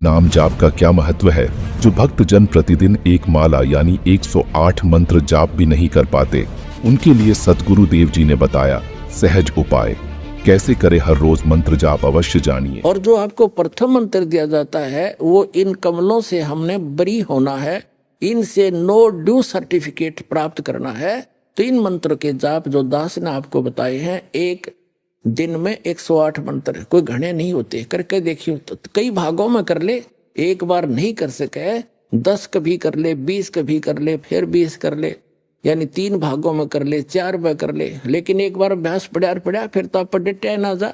नाम जाप का क्या महत्व है? जो भक्त जन प्रतिदिन एक माला यानी 108 मंत्र जाप भी नहीं कर पाते, उनके लिए सतगुरु देव जी ने बताया सहज उपाय। कैसे करे हर रोज मंत्र जाप, अवश्य जानिए। और जो आपको प्रथम मंत्र दिया जाता है वो इन कमलों से हमने बरी होना है, इनसे नो ड्यू सर्टिफिकेट प्राप्त करना है। तो इन मंत्र के जाप जो दास ने आपको बताए हैं, एक दिन में 108 मंत्र, कोई घने नहीं होते, करके देखियो। तो कई भागों में कर ले, एक बार नहीं कर सके 10 कभी कर ले, 20 कभी कर ले, फिर 20 कर ले, यानी 3 भागों में कर ले, 4 में कर ले। लेकिन एक बार अभ्यास पड़ा फिर तो आप पढ़े ना जा,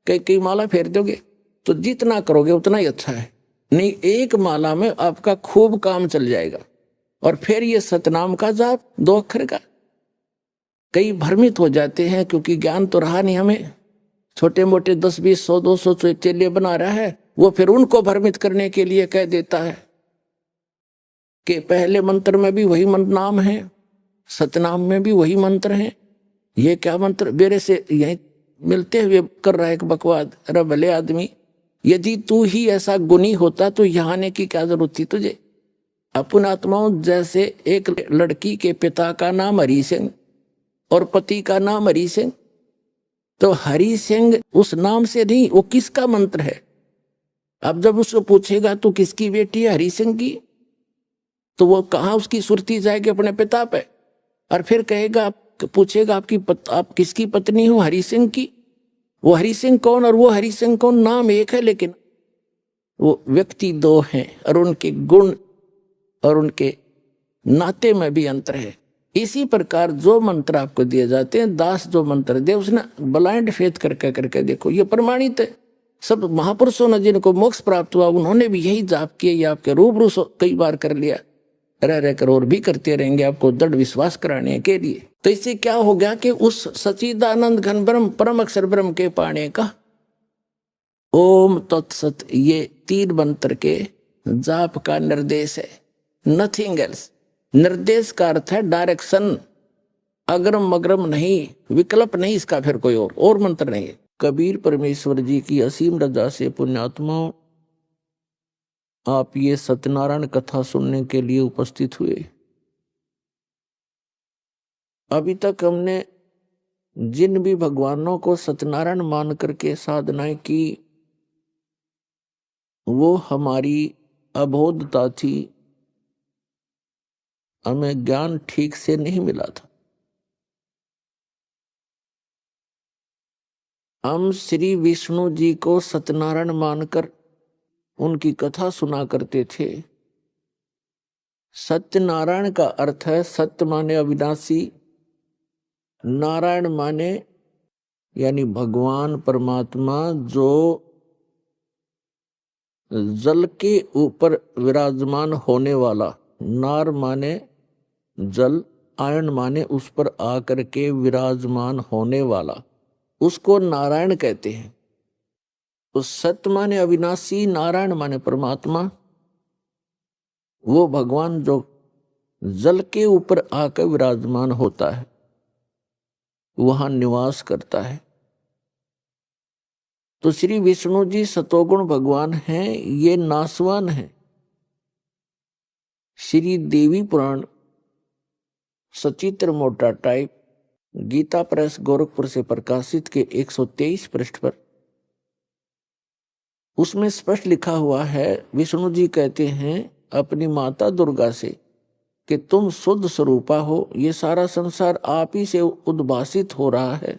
कई कई माला फेर दोगे। तो जितना करोगे उतना ही अच्छा है। नहीं, एक माला में आपका खूब काम चल जाएगा। और फिर ये सतनाम का जाप 2 अक्षर का। कई भ्रमित हो जाते हैं क्योंकि ज्ञान तो रहा नहीं हमें, छोटे मोटे 10 20 100 200 चेले बना रहा है, वो फिर उनको भ्रमित करने के लिए कह देता है कि पहले मंत्र में भी वही नाम है, सतनाम में भी वही मंत्र है। ये क्या मंत्र मेरे से यही मिलते हुए कर रहा है एक बकवाद। अरे भले आदमी, यदि तू ही ऐसा गुणी होता तो यहाँ आने की क्या जरूरत थी तुझे। अपन आत्माओं जैसे एक लड़की के पिता का नाम हरि सिंह और पति का नाम हरि सिंह, तो हरि सिंह उस नाम से नहीं, वो किसका मंत्र है। अब जब उसको पूछेगा तो किसकी बेटी है, हरि सिंह की, तो वो कहाँ उसकी सुरती जाएगी अपने पिता पे। और फिर कहेगा, पूछेगा आप किसकी पत्नी हो, हरि सिंह की। वो हरि सिंह कौन और वो हरि सिंह कौन, नाम एक है लेकिन वो व्यक्ति 2 हैं, और उनके गुण और उनके नाते में भी अंतर है। इसी प्रकार जो मंत्र आपको दिए जाते हैं, दास जो मंत्र दे उसने ब्लाइंड फेथ करके करके देखो, ये प्रमाणित है। सब महापुरुषों ने जिनको मोक्ष प्राप्त हुआ उन्होंने भी यही जाप किया, ये आपके रूबरू कई बार कर लिया, रह कर और भी करते रहेंगे आपको दृढ़ विश्वास कराने के लिए। तो इससे क्या हो गया कि उस सच्चिदानंद घन ब्रह्म परम अक्षर ब्रह्म के पाने का ओम तत्सत, ये 3 मंत्र के जाप का निर्देश है, नथिंग एल्स। निर्देश का अर्थ है डायरेक्शन, अग्रम मग्रम नहीं, विकल्प नहीं इसका, फिर कोई और मंत्र नहीं है। कबीर परमेश्वर जी की असीम रजा से पुण्यात्माओं, आप ये सत्यनारायण कथा सुनने के लिए उपस्थित हुए। अभी तक हमने जिन भी भगवानों को सत्यनारायण मान करके साधनाएं की, वो हमारी अबोधता थी, हमें ज्ञान ठीक से नहीं मिला था। हम श्री विष्णु जी को सत्यनारायण मानकर उनकी कथा सुना करते थे। सत्यनारायण का अर्थ है, सत्य माने अविनाशी, नारायण माने यानी भगवान परमात्मा जो जल के ऊपर विराजमान होने वाला। नार माने जल, आयन माने उस पर आकर के विराजमान होने वाला, उसको नारायण कहते हैं। तो सत्य माने अविनाशी, नारायण माने परमात्मा, वो भगवान जो जल के ऊपर आकर विराजमान होता है, वहां निवास करता है। तो श्री विष्णु जी सतोगुण भगवान हैं, ये नासवान हैं। श्री देवी पुराण सचित्र मोटा टाइप, गीता प्रेस गोरखपुर से प्रकाशित के 123 पृष्ठ पर, उसमें स्पष्ट लिखा हुआ है, विष्णु जी कहते हैं अपनी माता दुर्गा से कि तुम शुद्ध स्वरूपा हो, ये सारा संसार आप ही से उद्भासित हो रहा है,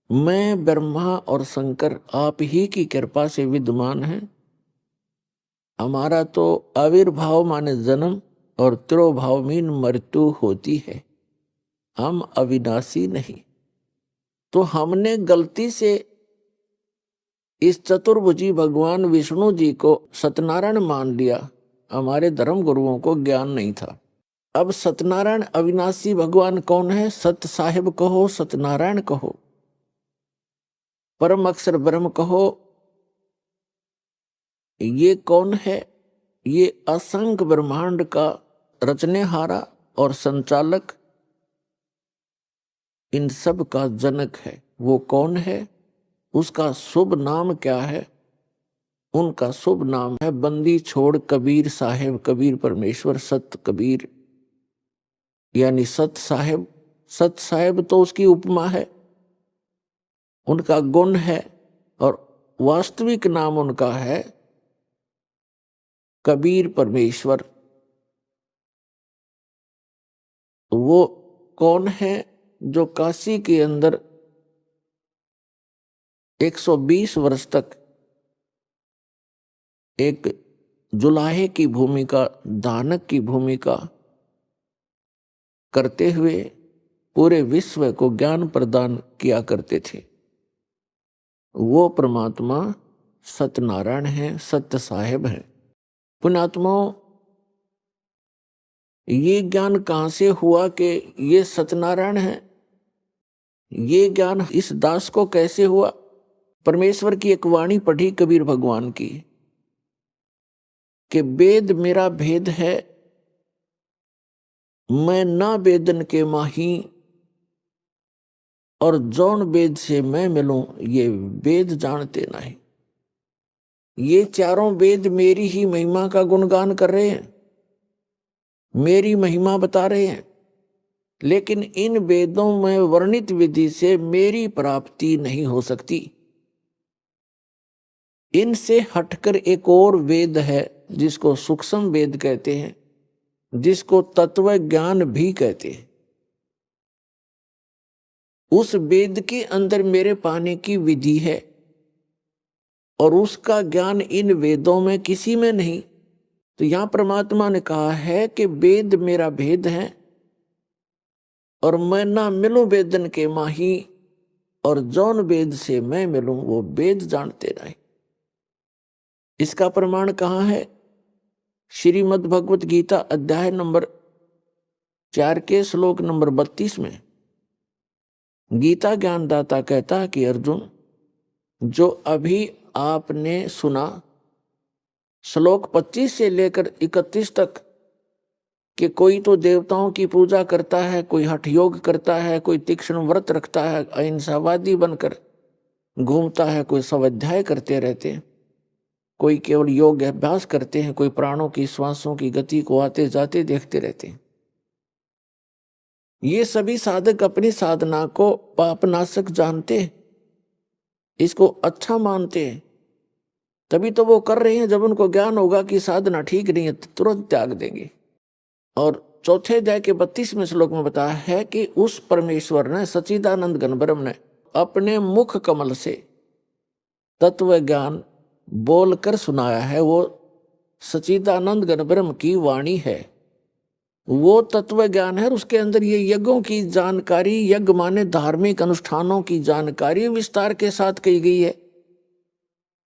मैं ब्रह्मा और शंकर आप ही की कृपा से विद्यमान है। हमारा तो आविर्भाव माने जन्म और तिरोभाव मीन मृत्यु होती है, हम अविनाशी नहीं। तो हमने गलती से इस चतुर्भुजी भगवान विष्णु जी को सत्यनारायण मान लिया, हमारे धर्म गुरुओं को ज्ञान नहीं था। अब सत्यनारायण अविनाशी भगवान कौन है? सत्य साहिब कहो, सत्यनारायण कहो, परम अक्षर ब्रह्म कहो, ये कौन है? ये असंख्य ब्रह्मांड का रचनेहारा और संचालक, इन सब का जनक है। वो कौन है? उसका शुभ नाम क्या है? उनका शुभ नाम है बंदी छोड़ कबीर साहेब। कबीर परमेश्वर, सत कबीर यानी सत साहेब। सत साहेब तो उसकी उपमा है, उनका गुण है, और वास्तविक नाम उनका है कबीर परमेश्वर। वो कौन है? जो काशी के अंदर 120 वर्ष तक एक जुलाहे की भूमिका, दानक की भूमिका करते हुए पूरे विश्व को ज्ञान प्रदान किया करते थे। वो परमात्मा सत्यनारायण हैं, सत्य साहेब हैं। पुण्यात्माओं, ये ज्ञान कहां से हुआ कि ये सत्यनारायण है? ये ज्ञान इस दास को कैसे हुआ? परमेश्वर की एक वाणी पढ़ी कबीर भगवान की कि वेद मेरा भेद है, मैं ना वेदन के माही, और जौन वेद से मैं मिलूं ये वेद जानते नहीं। ये चारों वेद मेरी ही महिमा का गुणगान कर रहे हैं, मेरी महिमा बता रहे हैं, लेकिन इन वेदों में वर्णित विधि से मेरी प्राप्ति नहीं हो सकती। इनसे हटकर एक और वेद है जिसको सूक्ष्म वेद कहते हैं, जिसको तत्व ज्ञान भी कहते हैं। उस वेद के अंदर मेरे पाने की विधि है और उसका ज्ञान इन वेदों में किसी में नहीं। तो यहां परमात्मा ने कहा है कि वेद मेरा भेद है और मैं ना मिलूं वेदन के माही, और जौन वेद से मैं मिलूं वो वेद जानते नहीं। इसका प्रमाण कहां है? श्रीमद् भगवत गीता अध्याय नंबर 4 के श्लोक नंबर 32 में गीता ज्ञानदाता कहता है कि अर्जुन, जो अभी आपने सुना श्लोक 25 से लेकर 31 तक कि कोई तो देवताओं की पूजा करता है, कोई हठ योग करता है, कोई तीक्ष्ण व्रत रखता है, अहिंसावादी बनकर घूमता है, कोई स्वाध्याय करते रहते हैं, कोई केवल योग अभ्यास करते हैं, कोई प्राणों की श्वासों की गति को आते जाते देखते रहते हैं। ये सभी साधक अपनी साधना को पापनाशक जानते हैं, इसको अच्छा मानते हैं, तभी तो वो कर रहे हैं। जब उनको ज्ञान होगा कि साधना ठीक नहीं है तो तुरंत त्याग देंगे। और चौथे अध्याय के 32वें श्लोक में बताया है कि उस परमेश्वर ने, सच्चिदानंद घन ब्रह्म ने अपने मुख कमल से तत्व ज्ञान बोलकर सुनाया है। वो सच्चिदानंद घन ब्रह्म की वाणी है, वो तत्व ज्ञान है। उसके अंदर ये यज्ञों की जानकारी, यज्ञ माने धार्मिक अनुष्ठानों की जानकारी विस्तार के साथ की गई है,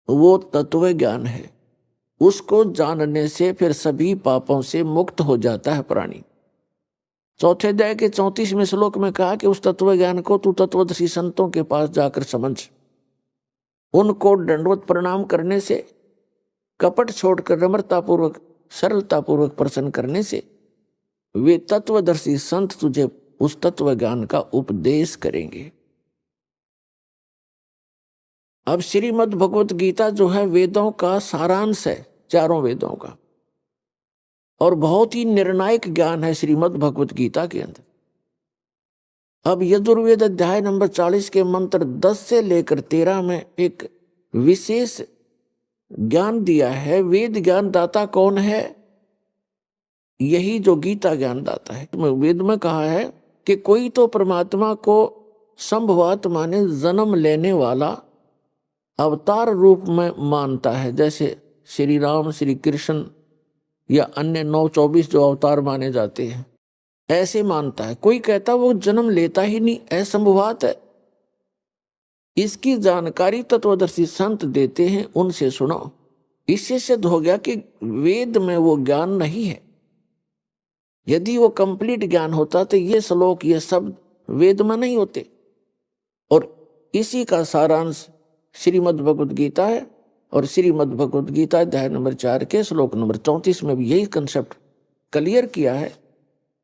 वो तत्व ज्ञान है। उसको जानने से फिर सभी पापों से मुक्त हो जाता है प्राणी। चौथे अध्याय के 34वें श्लोक में कहा कि उस तत्व ज्ञान को तू तत्वदर्शी संतों के पास जाकर समझ। उनको दंडवत प्रणाम करने से, कपट छोड़कर नम्रतापूर्वक सरलतापूर्वक प्रसन्न करने से वे तत्वदर्शी संत तुझे उस तत्व ज्ञान का उपदेश करेंगे। अब श्रीमद् भगवत गीता जो है वेदों का सारांश है, चारों वेदों का, और बहुत ही निर्णायक ज्ञान है श्रीमद् भगवत गीता के अंदर। अब यजुर्वेद अध्याय नंबर 40 के मंत्र 10 से लेकर 13 में एक विशेष ज्ञान दिया है। वेद ज्ञान दाता कौन है? यही जो गीता ज्ञान दाता है। वेद में कहा है कि कोई तो परमात्मा को संभवात माने जन्म लेने वाला अवतार रूप में मानता है, जैसे श्री राम, श्री कृष्ण या अन्य 9-24 जो अवतार माने जाते हैं, ऐसे मानता है। कोई कहता वो जन्म लेता ही नहीं, असंभवात है। इसकी जानकारी तत्वदर्शी संत देते हैं, उनसे सुनो। इससे सिद्ध हो गया कि वेद में वो ज्ञान नहीं है। यदि वो कंप्लीट ज्ञान होता तो ये श्लोक, ये शब्द वेद में नहीं होते। और इसी का सारांश श्रीमद् भगवत गीता है, और श्रीमद् भगवत गीता अध्याय नंबर 4 के श्लोक नंबर 34 में भी यही कंसेप्ट क्लियर किया है,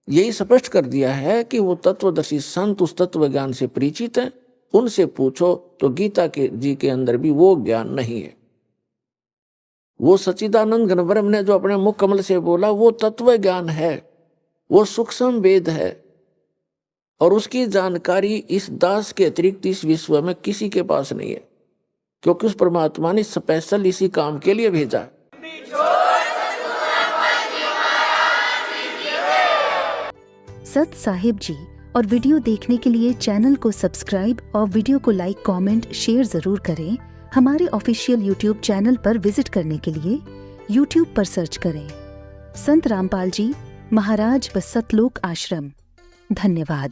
यही स्पष्ट कर दिया है कि वो तत्वदर्शी संत उस तत्व ज्ञान से परिचित हैं, उनसे पूछो तो गीता के जी के अंदर भी वो ज्ञान नहीं है। वो सच्चिदानंद घन ब्रह्म ने जो अपने मुख कमल से बोला वो तत्व ज्ञान है, वो सूक्ष्म वेद है, और उसकी जानकारी इस दास के अतिरिक्त इस विश्व में किसी के पास नहीं है, क्योंकि उस परमात्मा ने स्पेशल इसी काम के लिए भेजा। सत साहिब जी और वीडियो देखने के लिए चैनल को सब्सक्राइब और वीडियो को लाइक, कमेंट, शेयर जरूर करें। हमारे ऑफिशियल यूट्यूब चैनल पर विजिट करने के लिए यूट्यूब पर सर्च करें संत रामपाल जी महाराज व सतलोक आश्रम। धन्यवाद।